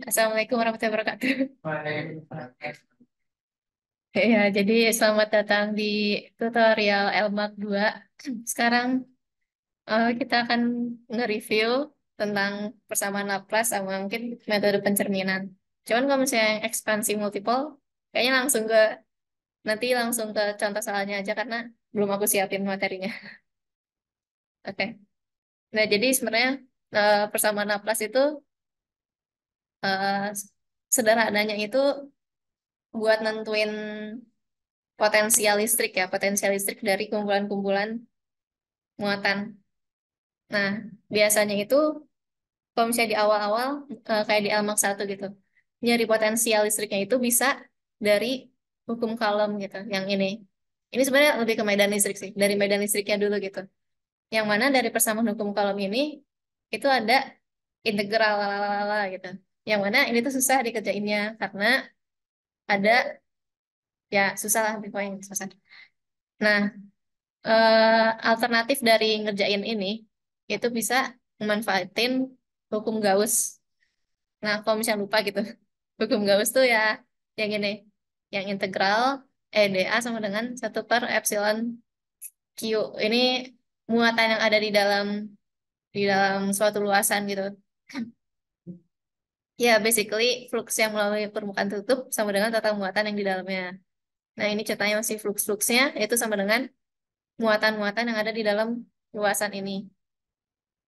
Assalamualaikum warahmatullahi wabarakatuh. Ya, jadi selamat datang di tutorial LMAK 2. Sekarang kita akan nge-review tentang persamaan Laplace sama mungkin metode pencerminan. Cuman kalau misalnya yang ekspansi multiple, kayaknya langsung ke contoh soalnya aja karena belum aku siapin materinya. Oke. Nah, jadi sebenarnya persamaan Laplace itu eh, sederhananya itu buat nentuin potensial listrik dari kumpulan-kumpulan muatan. Nah, biasanya itu kalau misalnya di awal-awal kayak di Almak satu gitu, nyari potensial listriknya itu bisa dari hukum Coulomb gitu, yang ini. Ini sebenarnya lebih ke medan listrik sih, dari medan listriknya dulu gitu. Yang mana dari persamaan hukum Coulomb ini itu ada integral lalala gitu. Yang mana ini tuh susah dikerjainnya karena ada ya susah lah pokoknya susah. Nah, alternatif dari ngerjain ini itu bisa memanfaatin hukum Gauss. Nah, kalau misalnya lupa gitu, hukum Gauss tuh ya yang ini, yang integral EdA sama dengan 1/epsilon Q. Ini muatan yang ada di dalam suatu luasan gitu. Ya, basically flux yang melalui permukaan tertutup sama dengan total muatan yang di dalamnya. Nah, ini ceritanya masih flux-fluxnya itu sama dengan muatan-muatan yang ada di dalam luasan ini.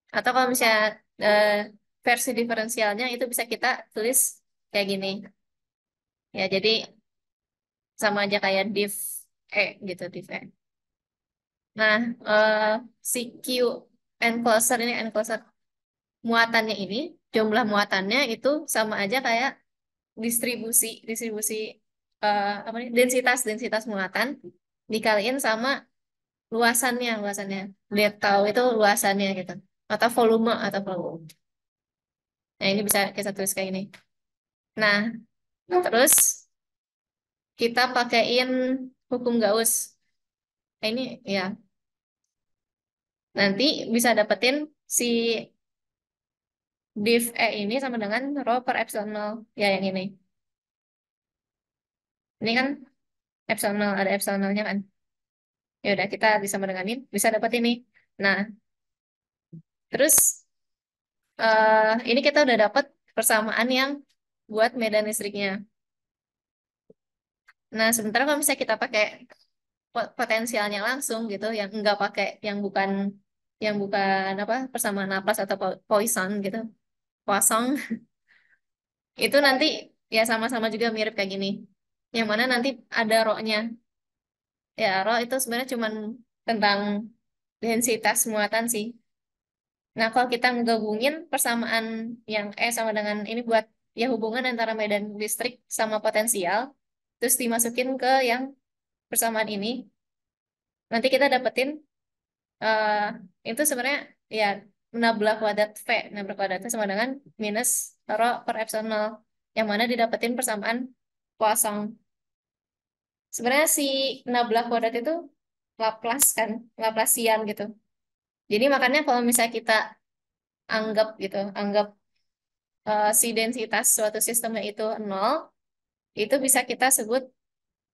Atau kalau misalnya eh, versi diferensialnya itu bisa kita tulis kayak gini. Ya, jadi sama aja kayak div E gitu, div E. Nah, eh, si Q enclosure ini enclosure muatannya ini, jumlah muatannya itu sama aja kayak distribusi distribusi apa nih, densitas muatan dikaliin sama luasannya. Dia tahu itu luasannya gitu. Atau volume. Nah, ini bisa kita tulis kayak ini. Nah, terus kita pakein hukum Gauss. Nah, ini ya, nanti bisa dapetin si div E ini sama dengan rho per epsilon nol. Ya, yang ini. Ini kan epsilon nol, ada epsilon nolnya kan. Ya udah, kita bisa mendengarin, bisa dapat ini. Nah, terus ini kita udah dapat persamaan yang buat medan listriknya. Nah, sementara kalau misalnya kita pakai potensialnya langsung gitu, yang enggak pakai yang bukan apa persamaan Laplace atau Poisson gitu, Poisson itu nanti ya sama-sama juga mirip kayak gini. Yang mana nanti ada rho-nya. Ya, rho itu sebenarnya cuman tentang densitas muatan sih. Nah, kalau kita ngegabungin persamaan yang E sama dengan ini buat ya hubungan antara medan listrik sama potensial, terus dimasukin ke yang persamaan ini, nanti kita dapetin eh itu sebenarnya ya nabla kuadrat V. Nabla kuadratnya sama dengan minus rho per epsilon nol, yang mana didapetin persamaan Poisson. Sebenarnya si nabla kuadrat itu Laplace kan, Laplacian gitu. Jadi makanya kalau misalnya kita anggap si densitas suatu sistemnya itu nol, itu bisa kita sebut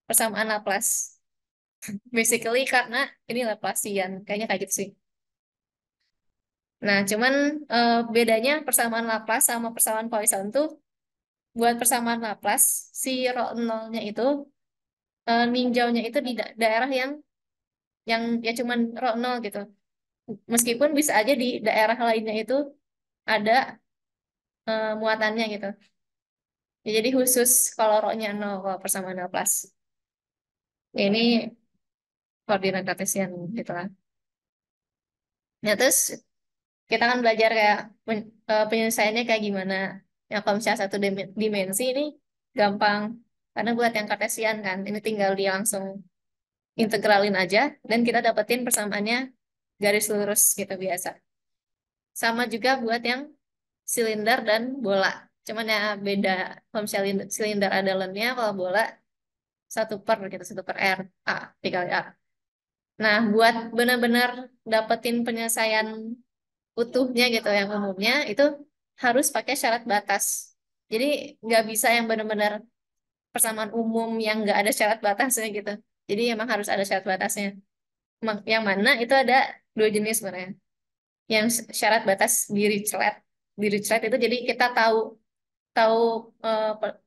persamaan Laplace. Basically karena ini Laplacian, kayaknya kayak gitu sih. Nah, cuman bedanya persamaan Laplace sama persamaan Poisson tuh, buat persamaan Laplace, si rho nolnya itu ninjaunya itu di daerah yang ya cuman rho nol gitu. Meskipun bisa aja di daerah lainnya itu ada muatannya gitu. Ya, jadi khusus kalau rho-nya nol kalau persamaan Laplace. Ya, ini koordinat kartesian gitu lah. Ya, terus kita kan belajar kayak penyelesaiannya kayak gimana. Ya, kalau misalnya satu dimensi ini gampang. Karena buat yang kartesian kan, ini tinggal dia langsung integralin aja, dan kita dapetin persamaannya garis lurus gitu biasa. Sama juga buat yang silinder dan bola. Cuman ya beda, kalau misalnya silinder ada lemnya, kalau bola 1/R A dikali A. Nah, buat benar-benar dapetin penyelesaian utuhnya gitu yang umumnya itu harus pakai syarat batas. Jadi nggak bisa yang benar-benar persamaan umum yang nggak ada syarat batasnya gitu. Jadi emang harus ada syarat batasnya. Yang mana itu ada dua jenis sebenarnya. Yang syarat batas diri itu jadi kita tahu tahu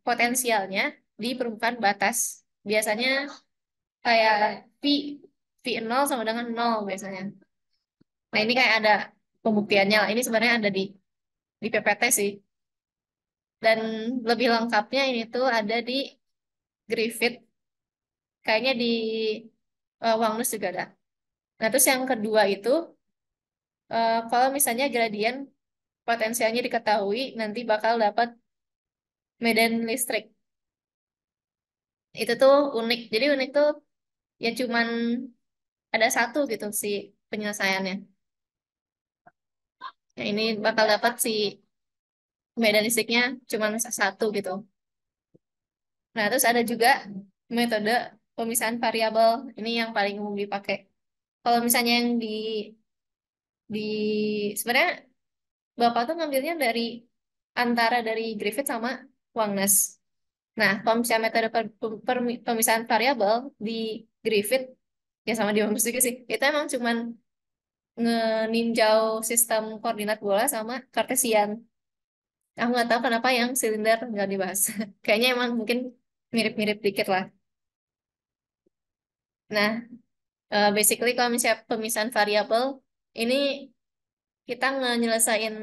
potensialnya di permukaan batas. Biasanya kayak V V0 sama dengan nol biasanya. Nah, ini kayak ada pembuktiannya lah. Ini sebenarnya ada di PPT sih. Dan lebih lengkapnya ini tuh ada di Griffith. Kayaknya di Wangnus juga ada. Nah, terus yang kedua itu, kalau misalnya gradien potensialnya diketahui, nanti bakal dapat medan listrik. Itu tuh unik. Jadi unik tuh ya cuman ada satu gitu si penyelesaiannya. Nah, ini bakal dapat si medan listriknya cuman satu gitu. Nah, terus ada juga metode pemisahan variabel. Ini yang paling umum dipakai. Kalau misalnya yang di sebenarnya Bapak tuh ngambilnya dari antara dari Griffith sama Wangness. Nah, kalau misalnya metode pemisahan variabel di Griffith ya sama di Wangness juga sih. Itu emang cuman ngeninjau sistem koordinat bola sama Cartesian. Aku nggak tahu kenapa yang silinder nggak dibahas. Kayaknya emang mungkin mirip-mirip dikit lah. Nah, basically kalau misalnya pemisahan variabel, ini kita nyelesain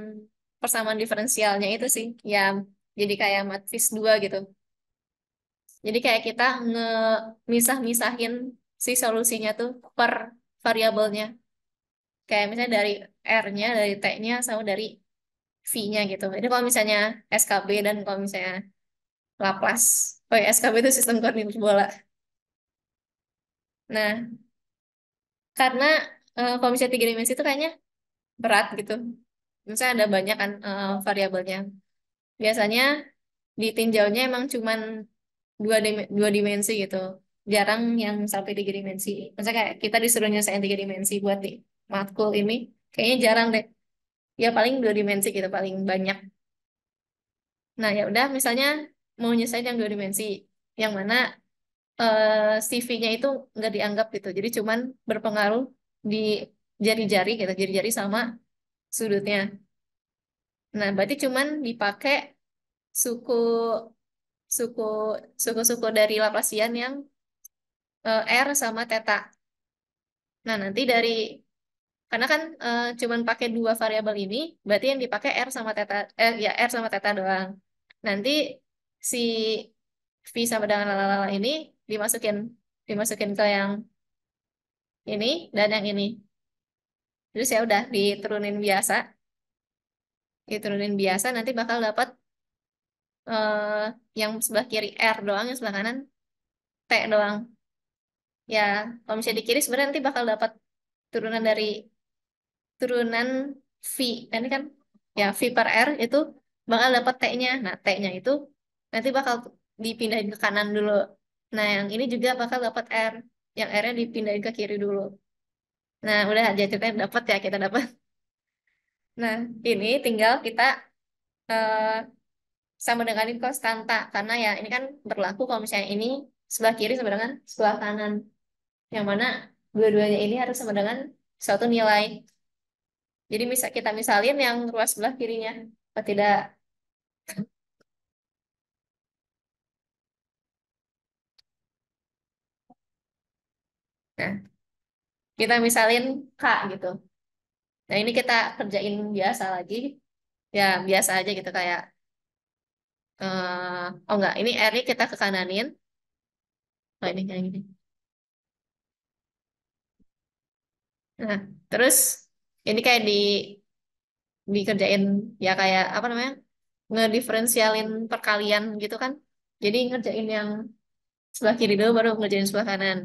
persamaan diferensialnya itu sih. Ya, jadi kayak matris 2 gitu. Jadi kayak kita ngemisah-misahin si solusinya tuh per variabelnya. Kayak misalnya dari R-nya, dari T-nya, sama dari V-nya gitu. Jadi kalau misalnya SKB dan kalau misalnya Laplace. Oh ya, SKB itu sistem koordinat bola. Nah, karena kalau misalnya tiga dimensi itu kayaknya berat gitu. Misalnya ada banyak kan variabelnya. Biasanya ditinjaunya emang cuman dua dimensi gitu. Jarang yang sampai tiga dimensi. Misalnya kayak kita disuruh nyelesain tiga dimensi buat di matkul ini, kayaknya jarang deh. Ya paling dua dimensi gitu, paling banyak. Nah ya udah, misalnya mau nyelesain yang dua dimensi, yang mana CV-nya itu nggak dianggap gitu. Jadi cuman berpengaruh di jari-jari gitu, jari-jari sama sudutnya. Nah, berarti cuman dipakai suku suku suku-suku dari Laplacian yang R sama theta. Nah, nanti dari karena kan cuman pakai dua variabel ini, berarti yang dipakai R sama theta ya R sama theta doang. Nanti si V sama dengan lalala ini dimasukin dimasukin ke yang ini dan yang ini. Terus ya udah diturunin biasa nanti bakal dapat eh, yang sebelah kiri R doang, yang sebelah kanan T doang. Ya, kalau misalnya di kiri sebenarnya nanti bakal dapat turunan dari turunan V. Dan ini kan ya V per R itu bakal dapat T-nya. Nah, T-nya itu nanti bakal dipindahin ke kanan dulu. Nah, yang ini juga bakal dapat R. Yang R-nya dipindahin ke kiri dulu. Nah, udah aja ceritanya dapat ya kita dapat. Nah, ini tinggal kita eh, sama dengan ini konstanta karena ya ini kan berlaku kalau misalnya ini sebelah kiri sama dengan sebelah kanan, yang mana dua-duanya ini harus sama dengan suatu nilai. Jadi kita misalin yang ruas sebelah kirinya atau tidak. Nah, kita misalin K gitu. Nah, ini kita kerjain biasa lagi. Ya, biasa aja gitu kayak oh enggak, ini R-nya kita ke kananin. Oh, ini kayak gini. Nah, terus ini kayak dikerjain ya kayak apa namanya? Ngediferensialin perkalian gitu kan. Jadi ngerjain yang sebelah kiri dulu baru ngerjain sebelah kanan.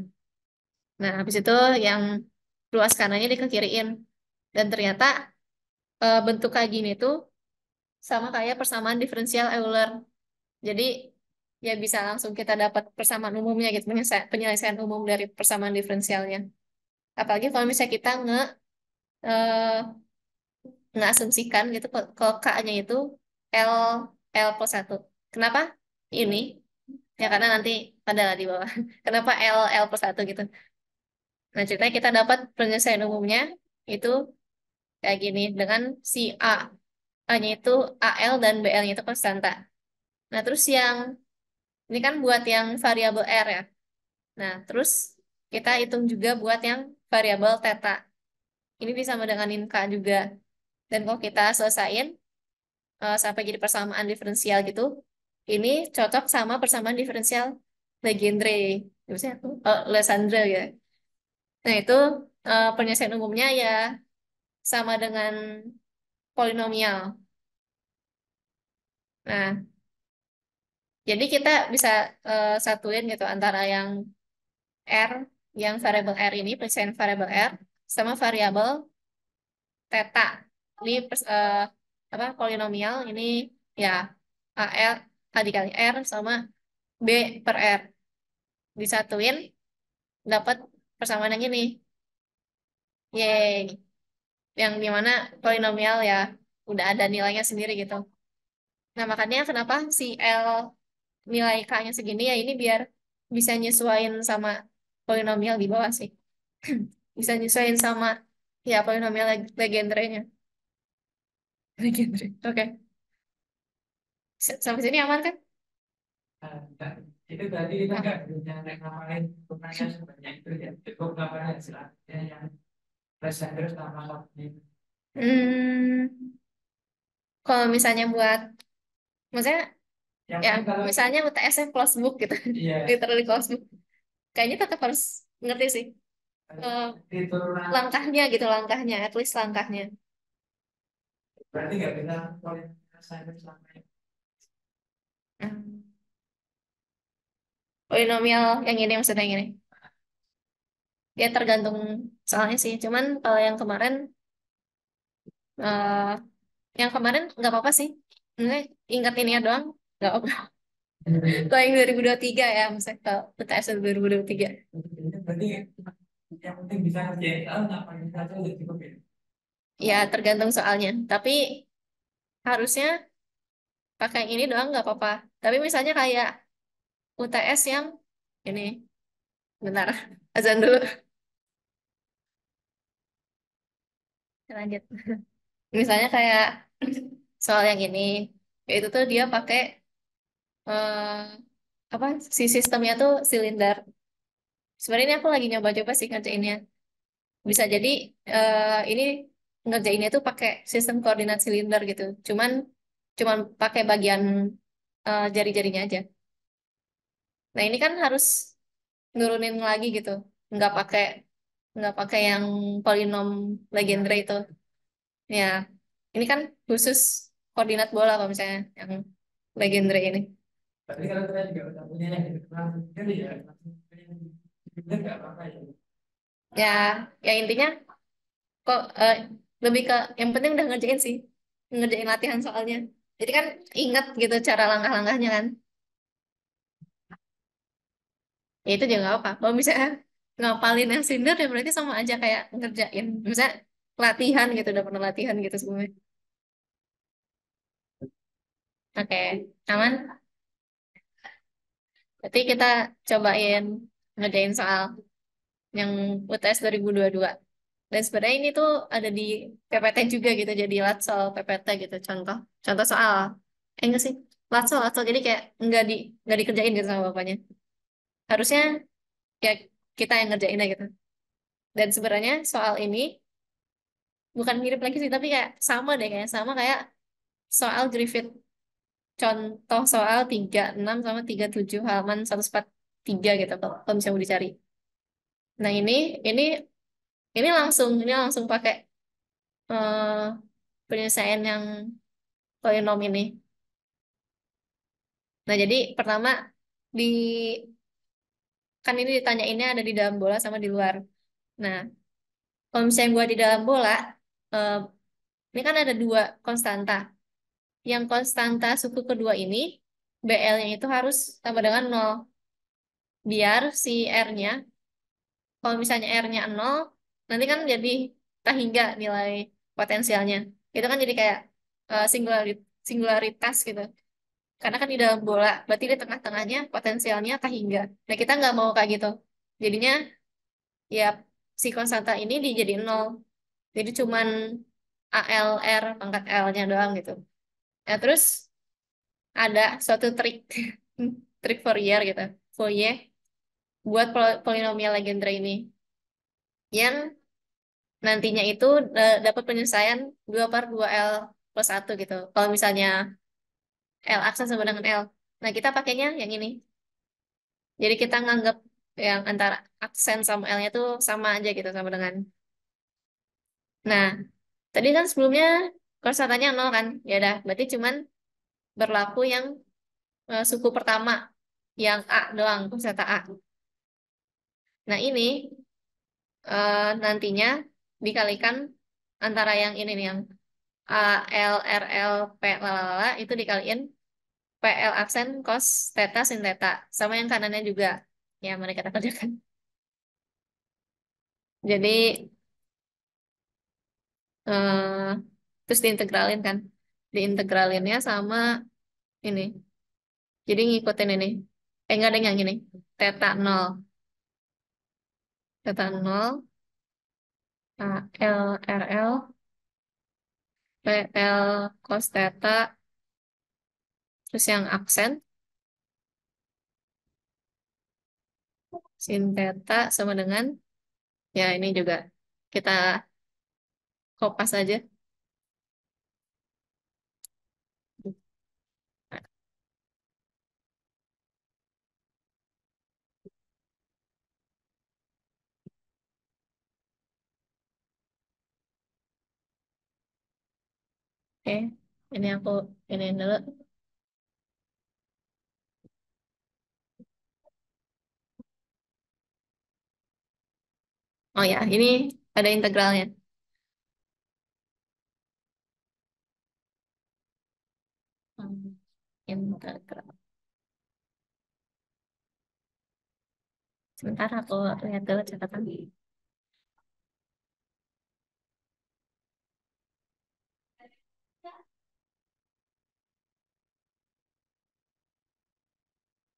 Nah, habis itu yang ruas kanannya dikekiriin. Dan ternyata bentuk kayak gini tuh sama kayak persamaan diferensial Euler. Jadi ya bisa langsung kita dapat persamaan umumnya gitu, penyelesaian umum dari persamaan diferensialnya. Apalagi kalau misalnya kita eh, ngeasumsikan gitu kalau K-nya itu L L plus satu. Kenapa ini? Ya karena nanti ada di bawah. Kenapa L plus satu gitu. Nah, ceritanya kita dapat penyelesaian umumnya itu kayak gini dengan si A. A-nya itu AL dan BL-nya itu konstanta. Nah, terus yang ini kan buat yang variabel R ya. Nah, terus kita hitung juga buat yang variabel theta. Ini sama dengan K juga. Dan kalau kita selesain sampai jadi persamaan diferensial gitu, ini cocok sama persamaan diferensial Legendre. Maksudnya aku, Legendre ya. Nah, itu penyelesaian umumnya ya sama dengan polinomial. Nah, jadi kita bisa satuin gitu antara yang R, yang variabel R ini, penyelesaian variabel R, sama variabel theta. Ini apa polinomial ini ya AL A dikali R sama B per R. Disatuin dapat persamaan yang ini. Yeay. Yang dimana polinomial ya udah ada nilainya sendiri gitu. Nah, makanya kenapa si L nilai K-nya segini ya ini biar bisa nyesuaiin sama polinomial di bawah sih. Bisa nyesuaiin sama ya polinomial Legendre-nya. Legendre. Oke. Sampai sini aman kan? Nah, itu tadi kita Ah. nggak punya ngapalin pokoknya sebanyak itu ya cukup ngapalin hasilnya yang presenter sama satunya. Hmm, kalau misalnya buat, maksudnya Yang ya penting kalau misalnya UTS-nya close book gitu, iya literally close book, kayaknya tetap harus ngerti sih eh, di turunan langkahnya gitu, langkahnya, at least langkahnya. berarti nggak bisa kalau presenter sama yang Hmm. Polinomial yang ini maksudnya yang ini. Ya tergantung soalnya sih. Cuman kalau eh, yang kemarin nggak apa-apa sih. Maksudnya ingat ini ya doang, nggak apa-apa. Kalau yang 2023 ya, misalnya kalau UTS 2023. berarti yang penting bisa ngerjain ngapain saja udah cukup ya. Ya tergantung soalnya. Tapi harusnya pakai ini doang nggak apa-apa. Tapi misalnya kayak UTS yang ini, bentar, azan dulu. Lanjut. Misalnya kayak soal yang ini, itu tuh dia pakai eh, apa si sistemnya tuh silinder. Sebenarnya ini aku lagi nyoba-coba sih ngerjainnya. Bisa jadi ini ngerjainnya tuh pakai sistem koordinat silinder gitu. Cuman pakai bagian jari-jarinya aja. Nah ini kan harus nurunin lagi gitu. Nggak pakai nggak pakai yang polinom Legendre itu. Ya, ini kan khusus koordinat bola kalau misalnya yang Legendre ini. Tapi kalau kita juga udah punya yang gitu langsung jadi ya langsung bener nggak apa-apa ya. Ya, ya intinya kok lebih ke yang penting udah ngerjain sih. Ngerjain latihan soalnya. Jadi kan ingat gitu cara langkah-langkahnya kan. Ya itu juga nggak apa. Kalau misalnya ngapalin yang silinder ya berarti sama aja kayak ngerjain. Misalnya latihan gitu, udah pernah latihan gitu sebelumnya. Oke, aman. Berarti kita cobain ngerjain soal yang UTS 2022. Dan sebenarnya ini tuh ada di PPT juga gitu, jadi soal PPT gitu, contoh contoh soal. Enggak sih, latsol. Jadi kayak nggak dikerjain gitu sama bapaknya. Harusnya ya kita yang ngerjainnya gitu. Dan sebenarnya soal ini bukan mirip lagi sih, tapi kayak sama deh, kayak sama kayak soal Griffith. Contoh soal 36 sama 37 halaman 143 gitu kalau misalnya mau dicari. Nah ini langsung pakai eh, penyelesaian yang polinom ini. Nah jadi pertama di kan ini ditanyainnya ada di dalam bola sama di luar. Nah kalau misalnya gua di dalam bola, eh, ini kan ada dua konstanta. Yang konstanta suku kedua ini BL-nya itu harus sama dengan nol. Biar si R-nya, kalau misalnya R-nya nol, nanti kan jadi tak hingga nilai potensialnya. Itu kan jadi kayak singularitas gitu. Karena kan di dalam bola, berarti di tengah-tengahnya potensialnya tak hingga. Nah, kita nggak mau kayak gitu. Jadinya ya si konstanta ini dijadiin nol. Jadi cuman ALR pangkat L-nya doang gitu. Nah, terus ada suatu trik trik Fourier gitu. Fourier buat polinomial Legendre ini yang nantinya itu dapat penyelesaian 2 per 2 L plus satu gitu. Kalau misalnya L aksen sama dengan L. Nah, kita pakainya yang ini. Jadi kita nganggap yang antara aksen sama L-nya tuh sama aja gitu, sama dengan. Nah, tadi kan sebelumnya konstantanya nol kan? Ya udah, berarti cuman berlaku yang suku pertama, yang A doang, konstanta A. Nah, ini nantinya dikalikan antara yang ini nih, yang A, L, R, L, P, lalala, itu dikaliin PL aksen cos theta sin theta. Sama yang kanannya juga. Ya, mereka kita kerjakan. Jadi, eh, terus diintegralin kan. Diintegralinnya sama ini. Jadi ngikutin ini. Enggak ada yang ini. Theta nol. Theta nol. A, L, R, L. PL cos theta. Terus yang aksen. Sin theta sama dengan. Ya, ini juga. Kita kopas aja. Oke. Ini aku ini dulu. Oh ya, ini ada integralnya. Hmm, Integral. Sebentar aku lihat dulu catatan.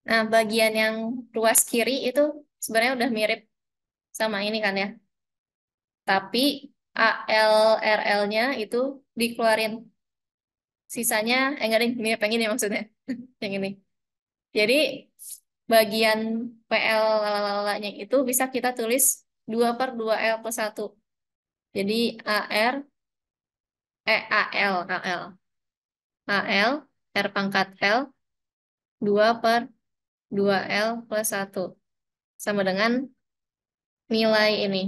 Nah, bagian yang ruas kiri itu sebenarnya udah mirip sama ini kan ya. Tapi ALRL-nya itu dikeluarin. Sisanya, enggak deh, mirip yang ini maksudnya. Yang ini. Jadi, bagian PL-nya itu bisa kita tulis 2 per 2L plus satu. Jadi, AR, AL, R pangkat L, 2 per 2L plus satu. Sama dengan nilai ini.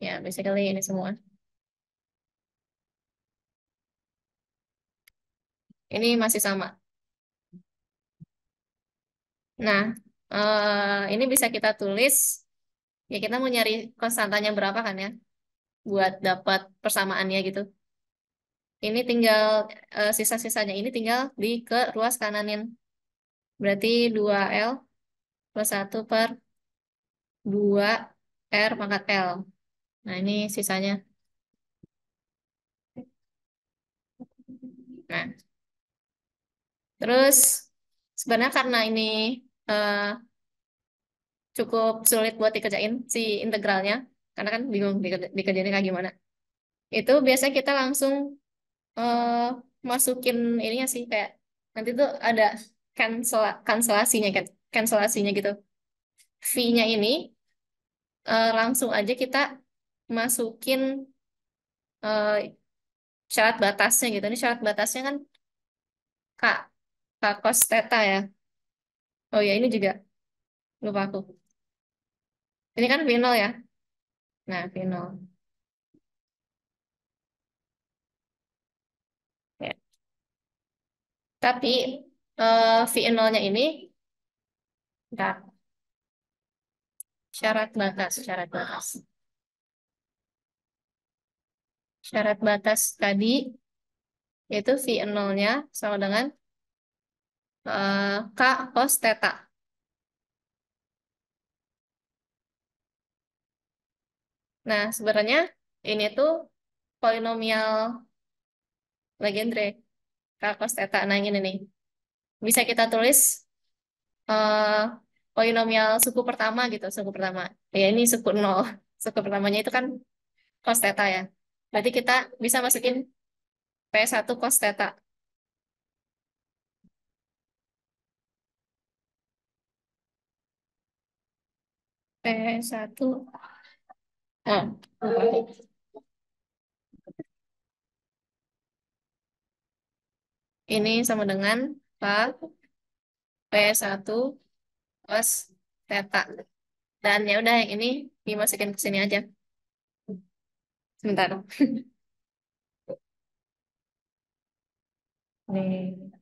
Ya, basically ini semua. Ini masih sama. Nah, ini bisa kita tulis. Ya, kita mau nyari konstantanya berapa kan ya? Buat dapat persamaannya gitu. Ini tinggal, sisa-sisanya ini tinggal di ke ruas kananin. Berarti 2L plus satu per 2R pangkat L. Nah, ini sisanya. Nah, terus sebenarnya karena ini eh, cukup sulit buat dikerjain si integralnya, karena kan bingung dikerjainnya kayak gimana. Itu biasanya kita langsung eh, masukin ininya sih, kayak nanti tuh ada kanselasinya kan, kanselasinya gitu. V-nya ini langsung aja kita masukin eh, syarat batasnya gitu. Ini syarat batasnya kan K, K cos theta ya. Oh ya, ini juga lupa aku. Ini kan V0 ya. Nah, V0. Ya. Tapi V0-nya ini, bentar, syarat batas, syarat batas. Syarat batas tadi yaitu V0-nya sama dengan K cos theta. Nah, sebenarnya ini tuh polinomial Legendre. K cos theta. Nah, ini nih. Bisa kita tulis eh polinomial suku pertama gitu, suku pertama. Ya, ini suku nol. Suku pertamanya itu kan cos theta ya. Berarti kita bisa masukin P1 cos theta. P1. Oh, lupa. Ini sama dengan K P1 cos theta. Dan ya udah yang ini dimasukin ke sini aja. Sebentar. Nih,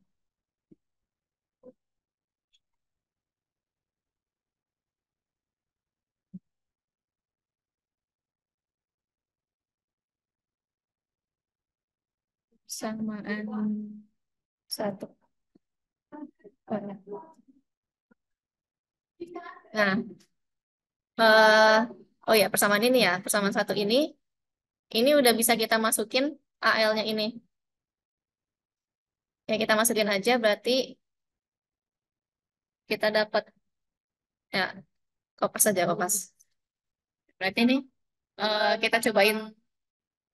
samaan satu. Nah, oh ya, persamaan ini ya, persamaan satu ini udah bisa kita masukin AL-nya ini. Ya, kita masukin aja, berarti kita dapat, ya, kopas saja, kopas. Berarti ini kita cobain,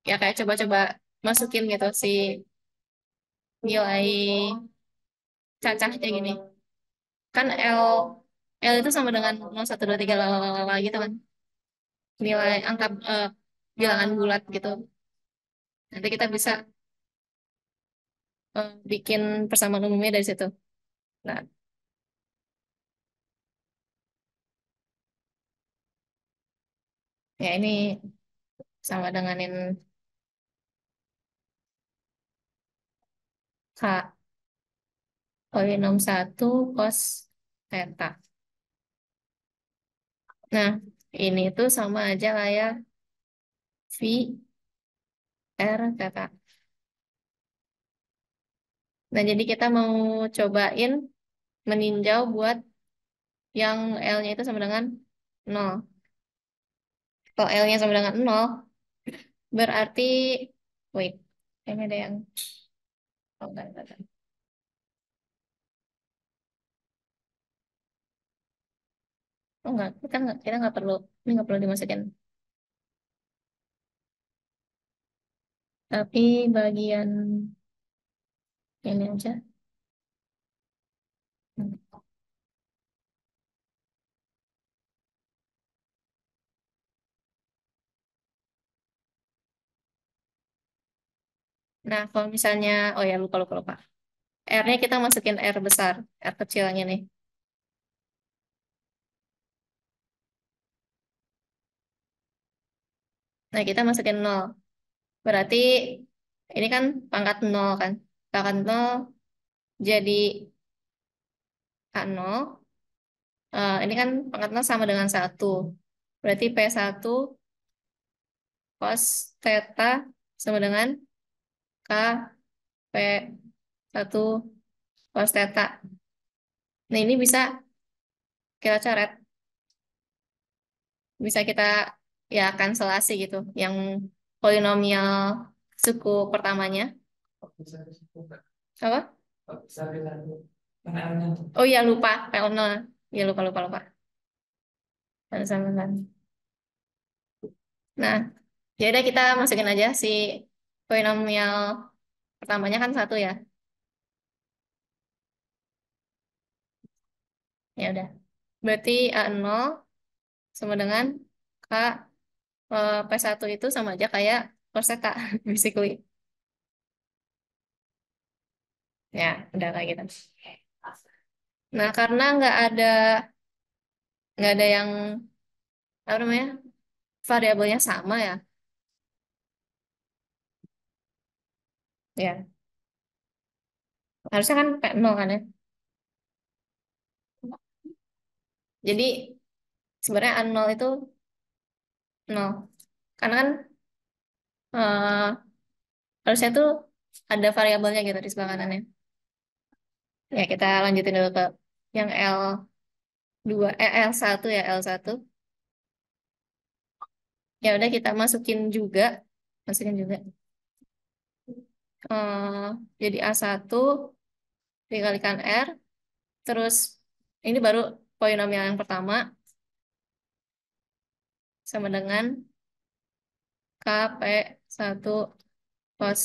ya kayak coba-coba masukin gitu si nilai cacahnya gini. Kan L itu sama dengan 0, 1, 2, 3 lalala gitu kan. Nilai angka bilangan bulat gitu. Nanti kita bisa bikin persamaan umumnya dari situ. Nah, ya ini sama denganin K polinom satu cos theta. Nah, ini tuh sama aja kayak V R theta. Nah, jadi kita mau cobain meninjau buat yang L-nya itu sama dengan nol. Kalau L-nya sama dengan nol, berarti, wait, ini ada yang, oh enggak. Oh enggak, kita nggak perlu, ini nggak perlu dimasukin. Tapi bagian ini aja. Nah, kalau misalnya, oh ya lupa. R-nya kita masukin R besar, R kecilnya nih. Nah, kita masukin nol. Berarti ini kan pangkat nol kan. Pangkat nol jadi K0. Ini kan pangkat nol sama dengan satu. Berarti P1 cos theta sama dengan K P1 cos theta. Nah, ini bisa kita coret. Bisa kita ya kanselasi gitu. Yang polinomial suku pertamanya. Kok bisa disebut? Apa? Kok bisa disebut? Kenalnya. Oh iya lupa, P0. Ya lupa. Sama. Nah, ya udah kita masukin aja si polinomial pertamanya kan satu ya. Ya udah. Berarti A0 sama dengan K P1 itu sama aja kayak perseta, basically. Ya, udah kayak gitu. Nah, karena nggak ada yang apa namanya variabelnya sama ya. Ya, harusnya kan P0 kan ya. Jadi sebenarnya A0 itu nol. Karena kan eh, harusnya tuh ada variabelnya gitu di sebelah kanannya. Ya, kita lanjutin dulu ke yang L2, L1 ya, L1. Ya udah kita masukin juga. Masukin juga. eh, jadi A1 dikalikan R, terus ini baru polinomial yang pertama sama dengan KP1 cos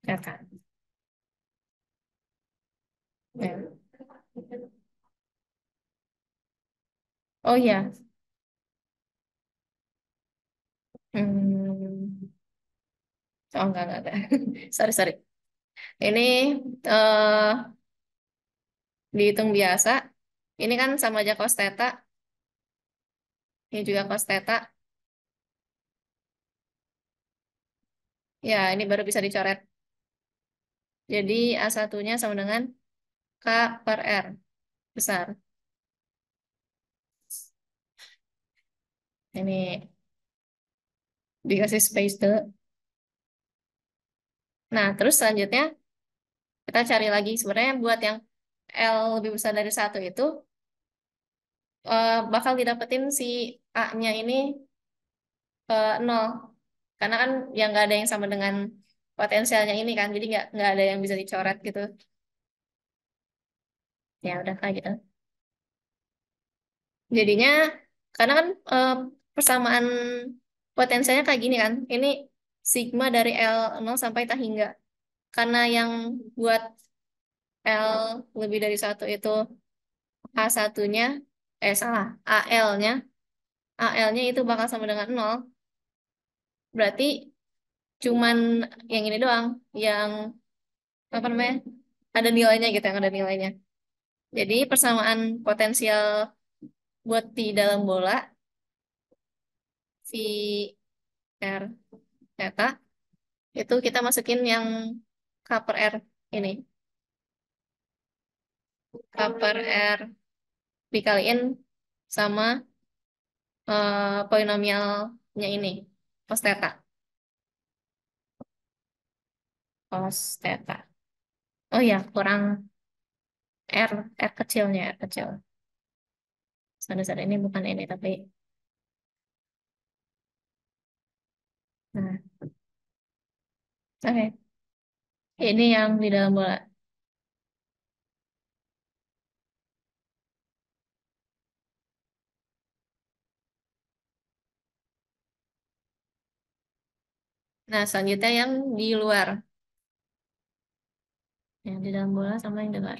theta. Ya. Oh iya, hmm. Oh enggak. Sorry, sorry. Ini eh dihitung biasa. Ini kan sama aja cos theta. Ini juga cos theta. Ya, ini baru bisa dicoret. Jadi A1-nya sama dengan K per R besar. Ini dikasih space dulu. Nah, terus selanjutnya kita cari lagi. Sebenarnya buat yang L lebih besar dari satu itu bakal didapetin si A-nya ini nol. Karena kan yang nggak ada yang sama dengan potensialnya ini kan. Jadi nggak ada yang bisa dicoret gitu. Ya udah kayak gitu. Jadinya karena kan persamaan potensialnya kayak gini kan. Ini sigma dari L0 sampai tak hingga. Karena yang buat L lebih dari satu itu A1-nya, salah, AL-nya, AL-nya itu bakal sama dengan nol. Berarti cuman yang ini doang, yang apa namanya, ada nilainya gitu, yang ada nilainya. Jadi persamaan potensial buat di dalam bola, V R theta, itu kita masukin yang K per R ini. K per R dikaliin sama polinomialnya ini, cos theta. Cos theta. Oh ya, kurang R kecilnya, R kecil. Saudara ini bukan ini, tapi nah, oke. Ini yang di dalam bola. Nah, selanjutnya yang di luar. Yang di dalam bola sama yang di luar.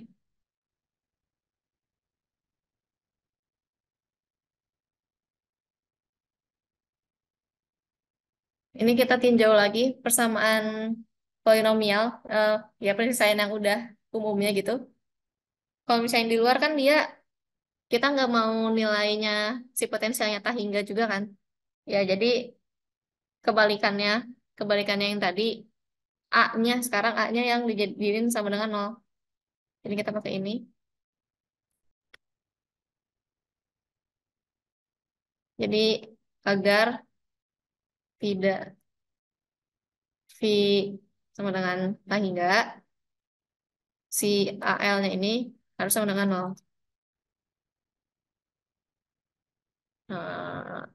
Ini kita tinjau lagi persamaan polinomial, eh, ya penyelesaian yang udah umumnya gitu. Kalau misalnya di luar kan dia, kita nggak mau nilainya si potensialnya tak hingga juga kan. Ya, jadi kebalikannya, kebalikannya yang tadi, A-nya, sekarang A-nya yang dijadiin sama dengan nol. Jadi kita pakai ini. Jadi agar tidak V sama dengan A hingga, si AL-nya ini harus sama dengan nol. Nah,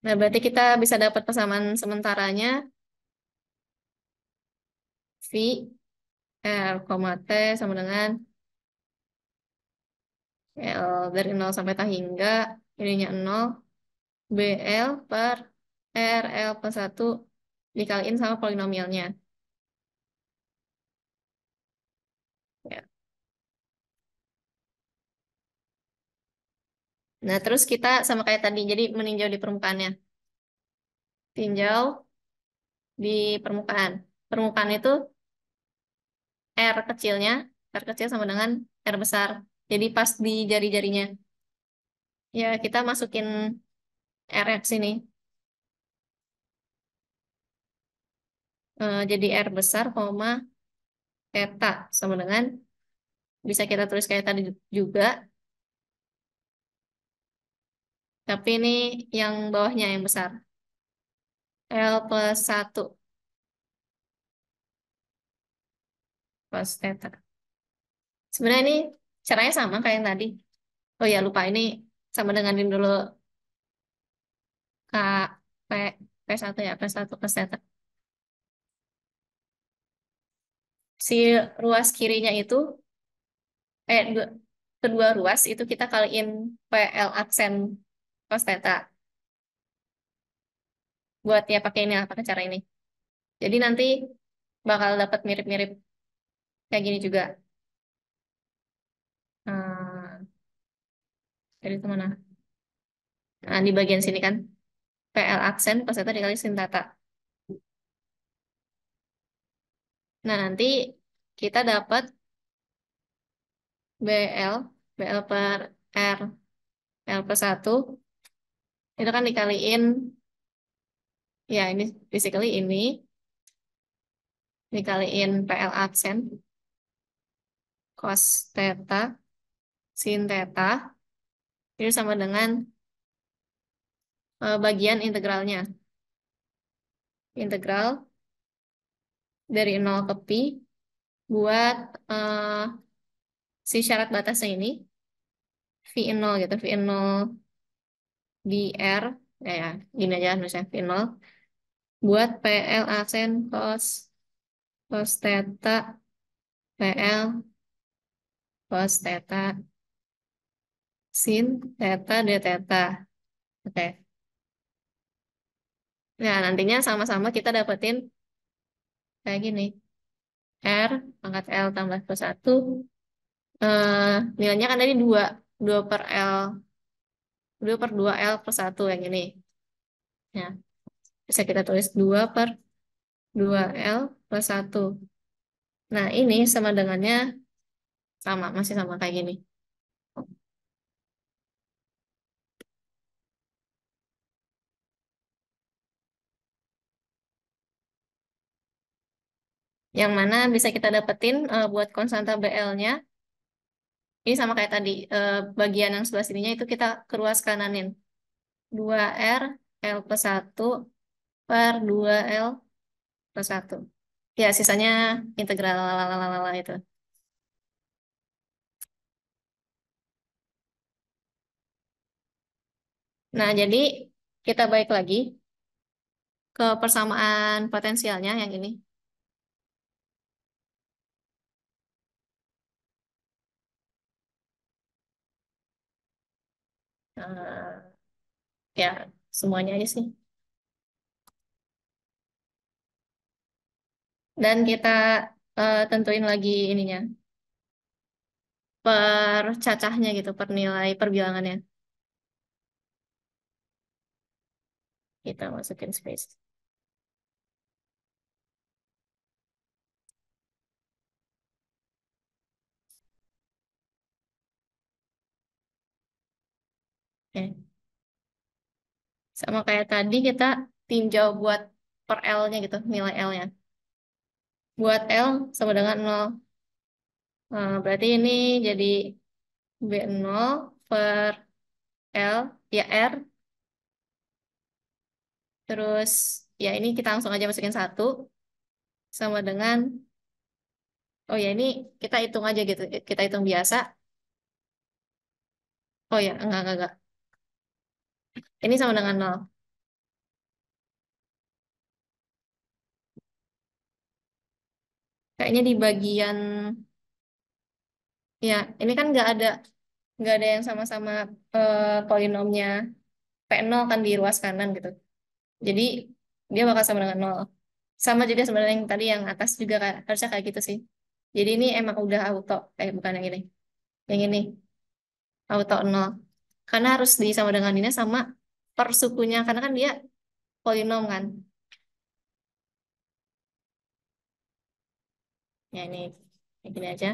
nah, berarti kita bisa dapat persamaan sementaranya V L, T sama dengan L dari nol sampai tak hingga, ininya nol, BL per RL plus 1 dikaliin sama polinomialnya. Ya. Nah, terus kita sama kayak tadi, jadi meninjau di permukaannya. Tinjau di permukaan. Permukaan itu R kecil sama dengan R besar. Jadi pas di jari-jarinya. Ya, kita masukin R ke sini. Jadi R besar, koma, theta sama dengan, bisa kita tulis kayak tadi juga. Tapi ini yang bawahnya yang besar. L plus 1 cos theta. Sebenarnya ini Caranya sama kayak yang tadi. Oh ya, lupa ini sama denganin dulu Kak P, P1 ya, P1 plus theta. Si ruas kirinya itu, dua, kedua ruas itu kita kaliin PL aksen cos theta. Buat ya pakai ini lah, pakai cara ini. Jadi nanti bakal dapat mirip-mirip kayak gini juga. Hmm, jadi itu mana? Nah, di bagian sini kan PL aksen cos theta dikali sin theta. Nah, nanti kita dapat BL, BL per R, L per 1, itu kan dikaliin, ya ini basically ini, dikaliin PL aksen, cos theta, sin theta, itu sama dengan bagian integralnya. Integral dari nol ke pi buat si syarat batasnya ini, V0 gitu, V0 di R, ya gini aja misalnya V0, buat PL aksen cos theta, PL cos theta, sin theta d theta. Oke. Nah, nantinya sama-sama kita dapetin kayak gini. R pangkat L tambah plus 1. Nilainya kan tadi 2. 2 per L. 2 per 2 L plus 1 yang ini. Ya, bisa kita tulis 2 per 2 L plus 1. Nah, ini sama dengannya sama. Masih sama kayak gini. Yang mana bisa kita dapetin buat konstanta BL-nya. Ini sama kayak tadi. Bagian yang sebelah sininya itu kita keruas kananin. 2R L plus 1 per 2L plus 1. Ya, sisanya integral lalalala itu. Nah, jadi kita balik lagi ke persamaan potensialnya yang ini. Eh, ya, semuanya aja sih. Dan kita tentuin lagi ininya, per cacahnya gitu, per nilai perbilangannya. Kita masukin space. Oke. Sama kayak tadi kita tinjau buat per L-nya gitu, nilai L-nya. Buat L sama dengan 0. Berarti ini jadi B0 per L, ya R. Terus, ya ini kita langsung aja masukin 1. Sama dengan, oh ya ini kita hitung aja gitu. Kita hitung biasa. Oh ya, enggak. Ini sama dengan 0. Kayaknya di bagian, ya ini kan nggak ada yang sama-sama polinomnya P0 kan di ruas kanan gitu. Jadi dia bakal sama dengan 0. Sama juga sebenarnya yang tadi yang atas juga harusnya kayak gitu sih. Jadi ini emang udah auto, bukan yang ini. Yang ini auto 0. Karena harus disama dengan ini sama per sukunya, karena kan dia polinom kan. Ya ini kayak gini aja.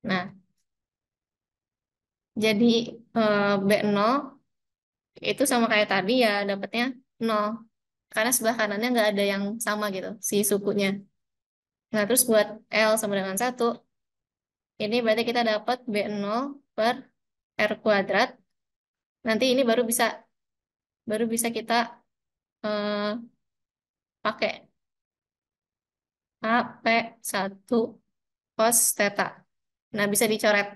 Nah, jadi B0 itu sama kayak tadi ya dapatnya 0. Karena sebelah kanannya nggak ada yang sama gitu, si sukunya. Nah, terus buat L sama dengan 1, ini berarti kita dapat B0 per R kuadrat. Nanti ini baru bisa kita eh, pakai. AP1 cos theta. Nah, bisa dicoret.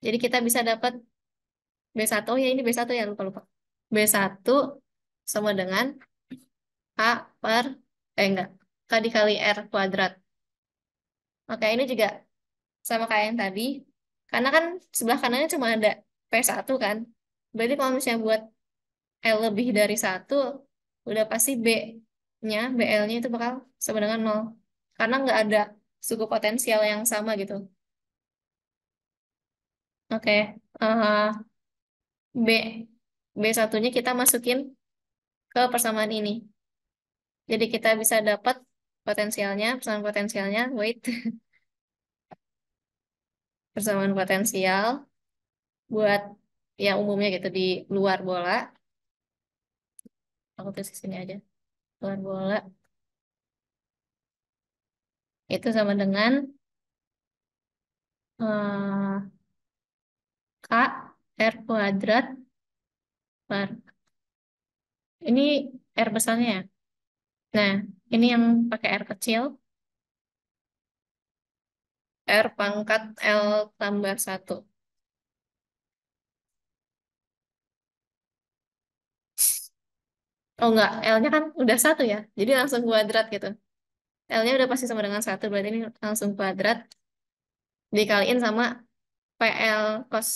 Jadi kita bisa dapat B1, oh ya ini B1 ya, lupa-lupa. B1 sama dengan A per, enggak, K dikali R kuadrat. Oke, ini juga sama kayak yang tadi. Karena kan sebelah kanannya cuma ada P1 kan. Berarti kalau misalnya buat L lebih dari 1, udah pasti B-nya, BL-nya itu bakal sama dengan 0. Karena nggak ada suku potensial yang sama gitu. Oke, B, B1-nya kita masukin ke persamaan ini. Jadi kita bisa dapat potensialnya, persamaan potensialnya, wait, persamaan potensial buat yang umumnya gitu di luar bola. Aku tulis di sini aja. Luar bola itu sama dengan eh, K R kuadrat per, ini R besarnya ya. Nah, ini yang pakai R kecil, R pangkat L tambah 1. Oh enggak, L-nya kan udah 1 ya. Jadi langsung kuadrat gitu. L-nya udah pasti sama dengan 1, berarti ini langsung kuadrat dikaliin sama PL cos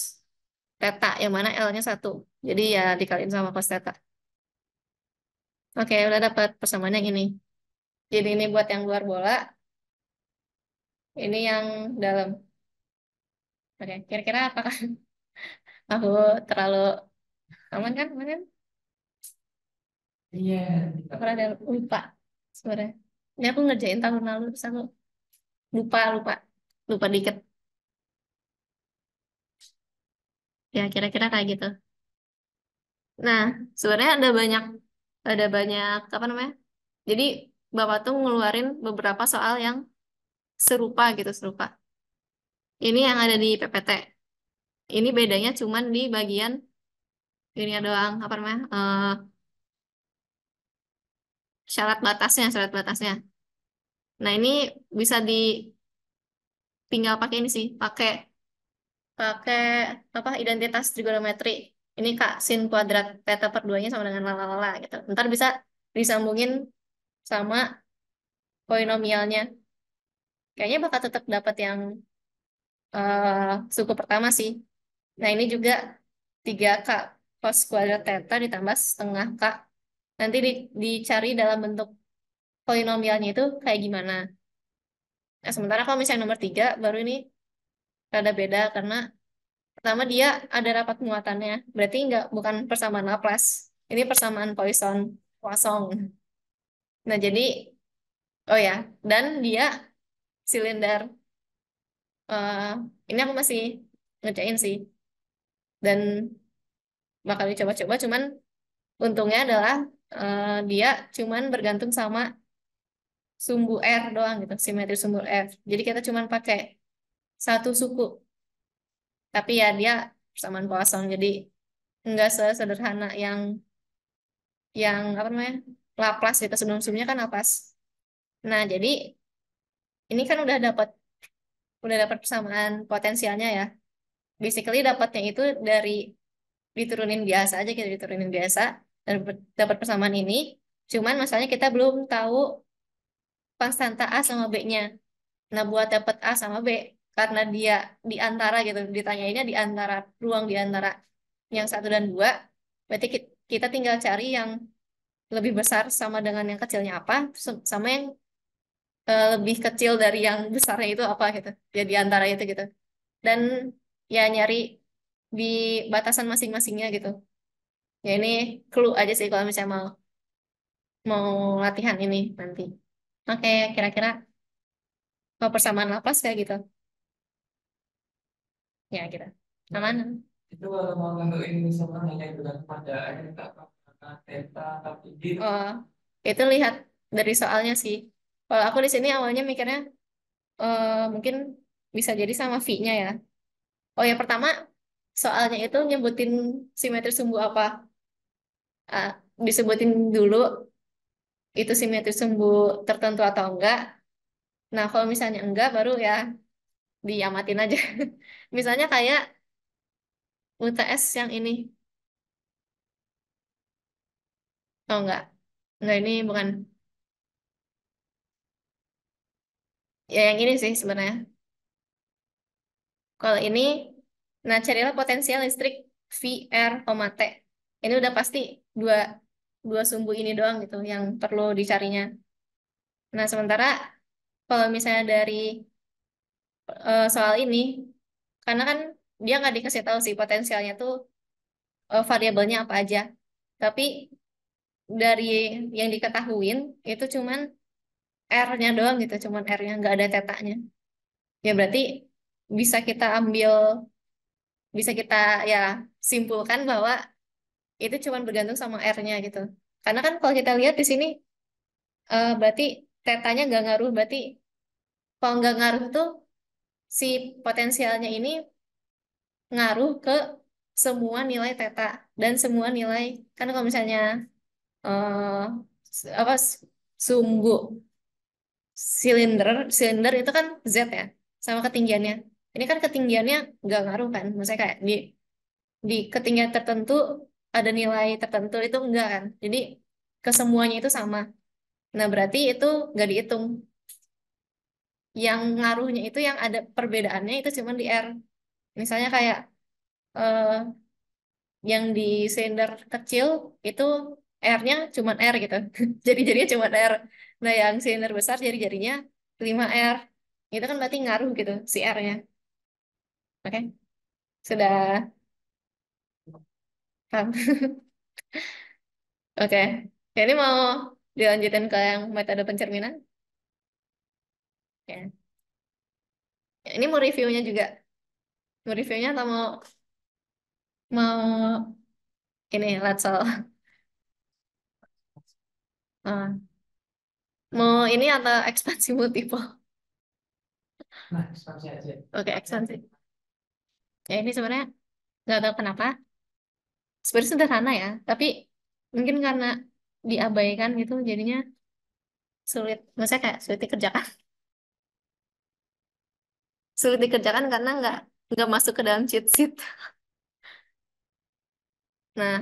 theta, yang mana L-nya 1. Jadi ya dikaliin sama cos theta. Oke, udah dapat persamaannya yang ini. Jadi ini buat yang luar bola, ini yang dalam. Oke, kira-kira apakah aku terlalu aman kan? Aman kan? Iya, Aku ada lupa sebenarnya. Ini aku ngerjain tahun lalu, terus aku lupa, lupa, lupa dikit. Ya, kira-kira kayak gitu. Nah, sebenarnya ada banyak apa namanya? Jadi Bapak tuh ngeluarin beberapa soal yang serupa gitu, serupa. Ini yang ada di PPT. Ini bedanya cuman di bagian ini doang, apa namanya? Syarat batasnya, syarat batasnya. Nah, ini bisa tinggal pakai ini sih, pakai pakai apa identitas trigonometri. Ini Kak sin kuadrat theta per 2-nya sama dengan lalalala gitu. Ntar bisa disambungin sama polinomialnya. Kayaknya bakal tetap dapat yang suku pertama sih. Nah, ini juga 3K cos kuadrat theta ditambah setengah K. Nanti dicari dalam bentuk polinomialnya itu kayak gimana. Nah, sementara kalau misalnya nomor 3, baru ini rada beda karena pertama dia ada rapat muatannya. Berarti bukan persamaan Laplace. Ini persamaan Poisson Poisson. Nah, jadi, oh ya, dan dia silinder. eh ini aku masih ngerjain sih. Dan bakal dicoba-coba, cuman untungnya adalah dia cuman bergantung sama sumbu R doang gitu, simetri sumbu R. Jadi kita cuman pakai satu suku, tapi ya dia persamaan Poisson. Jadi nggak sesederhana yang apa namanya Laplace itu sebelum-sebelumnya kan Laplace. Nah, jadi ini kan udah dapat persamaan potensialnya ya. Basically dapatnya itu dari diturunin biasa aja, kita diturunin biasa dan dapat persamaan ini. Cuman masalahnya kita belum tahu konstanta A sama B-nya. Nah, buat dapat A sama B, karena dia di antara gitu, ditanyainnya di antara ruang di antara yang 1 dan 2, berarti kita tinggal cari yang lebih besar sama dengan yang kecilnya apa, sama yang lebih kecil dari yang besarnya itu apa gitu. Ya di antara itu gitu. Dan ya nyari di batasan masing-masingnya gitu. Ya ini clue aja sih kalau misalnya mau mau latihan ini nanti. Oke, kira-kira kalau persamaan lapas kayak gitu. Ya, kita aman. itu kalau mau nentuin misalkan hanya dengan pada delta tapi di Oh, itu lihat dari soalnya sih. Kalau aku di sini awalnya mikirnya mungkin bisa jadi sama V-nya ya. Oh ya, pertama soalnya itu nyebutin simetri sumbu apa. Ah, disebutin dulu itu simetri sumbu tertentu atau enggak. Nah, kalau misalnya enggak, baru ya diamatin aja. Misalnya kayak UTS yang ini. Oh, enggak. Enggak, ini bukan. Ya, yang ini sih sebenarnya. Kalau ini, nah carilah potensial listrik VR, T. Ini udah pasti dua, dua sumbu ini doang gitu yang perlu dicarinya. Nah, sementara kalau misalnya dari soal ini, karena kan dia nggak dikasih tahu sih potensialnya tuh variabelnya apa aja. Tapi dari yang diketahuin itu cuman R-nya doang gitu, cuman R-nya nggak ada tetanya. Ya berarti bisa kita ambil, bisa kita ya simpulkan bahwa itu cuman bergantung sama R-nya gitu. Karena kan kalau kita lihat di sini berarti tetanya nggak ngaruh, berarti kalau nggak ngaruh tuh si potensialnya ini ngaruh ke semua nilai teta dan semua nilai, karena kalau misalnya eh apa sumbu silinder silinder itu kan Z ya, sama ketinggiannya. Ini kan ketinggiannya nggak ngaruh kan, maksudnya kayak di ketinggian tertentu ada nilai tertentu itu enggak kan, jadi kesemuanya itu sama. Nah berarti itu nggak dihitung, yang ngaruhnya itu yang ada perbedaannya itu cuma di R. Misalnya kayak eh, yang di silinder kecil itu R-nya cuma R gitu. Jadi-jadinya cuma R. Nah, yang silinder besar jadi-jadinya 5R. Itu kan berarti ngaruh gitu si R-nya. Oke, sudah paham. Oke. Ya, ini mau dilanjutin ke yang metode pencerminan. Ya. Ya, ini mau reviewnya juga. Mau reviewnya atau mau ini Latsal? Ah, mau ini atau ekspansi multiple? Nah, ekspansi aja. Oke, ekspansi. Ya, ini sebenarnya nggak tahu kenapa. Sebenarnya sederhana ya, tapi mungkin karena diabaikan gitu, jadinya sulit. Maksudnya kayak sulit dikerjakan. Sulit dikerjakan karena nggak masuk ke dalam cheat sheet. Nah,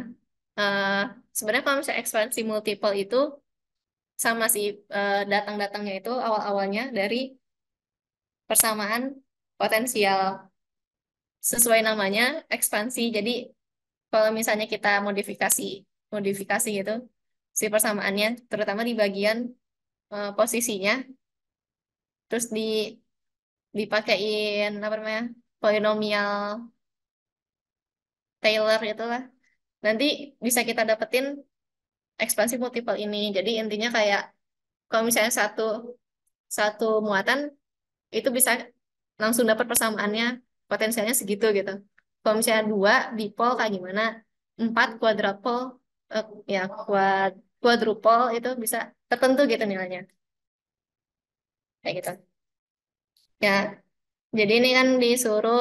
eh, sebenarnya kalau misalnya ekspansi multiple itu sama sih, datang-datangnya itu awal-awalnya dari persamaan potensial. Sesuai namanya ekspansi. Jadi kalau misalnya kita modifikasi modifikasi gitu si persamaannya, terutama di bagian posisinya, terus dipakein apa namanya polinomial Taylor itulah, nanti bisa kita dapetin ekspansi multiple ini. Jadi intinya kayak kalau misalnya satu satu muatan itu bisa langsung dapat persamaannya, potensialnya segitu gitu. Kalau misalnya dua dipol kayak gimana, empat quadruple, eh, ya quadruple itu bisa tertentu gitu nilainya, kayak gitu. Ya, jadi ini kan disuruh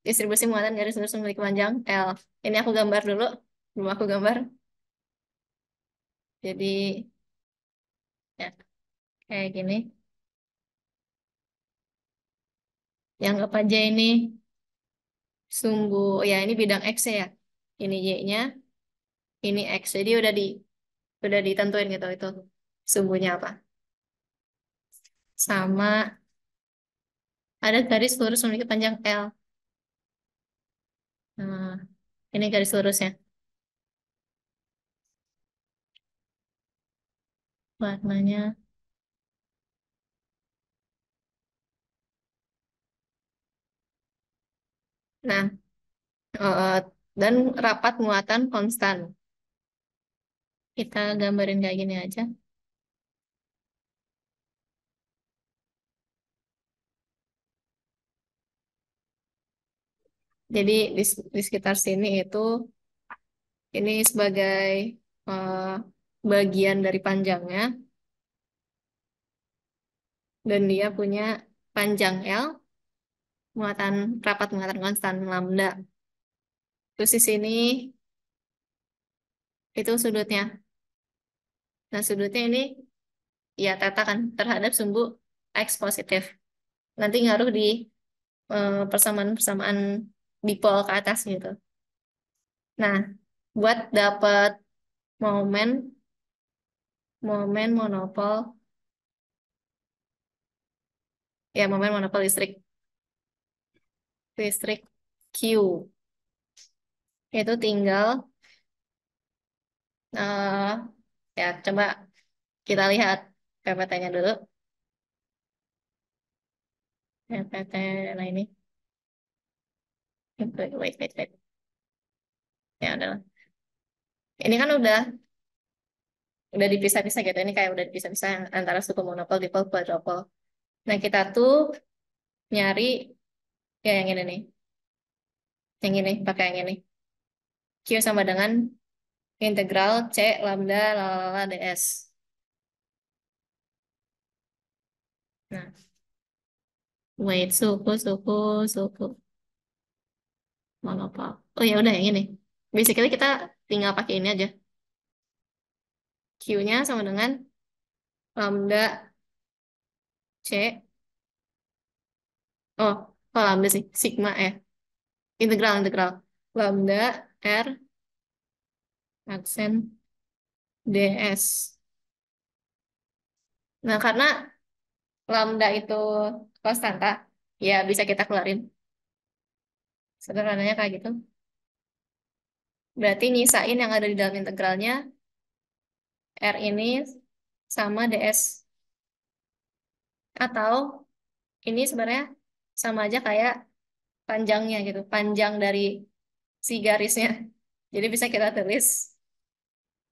distribusi muatan garis lurus memiliki panjang L. Ini aku gambar dulu, belum aku gambar. Jadi ya kayak gini. Yang apa aja ini sumbu, ya ini bidang X ya. Ini Y-nya, ini X. Jadi udah ditentuin gitu itu sumbunya apa. Sama ada garis lurus memiliki panjang L. Nah, ini garis lurusnya. Warnanya. Nah, eh, dan rapat muatan konstan. Kita gambarin kayak gini aja. Jadi di sekitar sini itu ini sebagai eh, bagian dari panjangnya, dan dia punya panjang L, muatan rapat muatan konstan lambda. Terus di sini itu sudutnya. Nah, sudutnya ini ya teta kan terhadap sumbu X positif. Nanti ngaruh di persamaan-persamaan dipol ke atas gitu. Nah, buat dapat momen momen monopol momen monopol listrik Q itu tinggal eh ya coba kita lihat PPT-nya dulu. PPT nah ini wait. Ya udah. Ini kan udah dipisah-pisah gitu. Ini kayak udah dipisah-pisah antara suku monopol, dipol, quadrupol. Nah, kita tuh nyari ya yang ini nih. Yang ini, pakai yang ini. Q sama dengan integral C lambda lalala ds. Nah, wait, suku monopol. Oh ya udah yang ini. Basically kita tinggal pakai ini aja. Q-nya sama dengan lambda C. Oh, oh lambda sih. Sigma integral. Lambda R aksen ds. Nah, karena lambda itu konstanta, ya bisa kita keluarin. Sederhananya kayak gitu. Berarti nyisain yang ada di dalam integralnya, R ini sama ds. Atau ini sebenarnya sama aja kayak panjangnya gitu. Panjang dari si garisnya. Jadi bisa kita tulis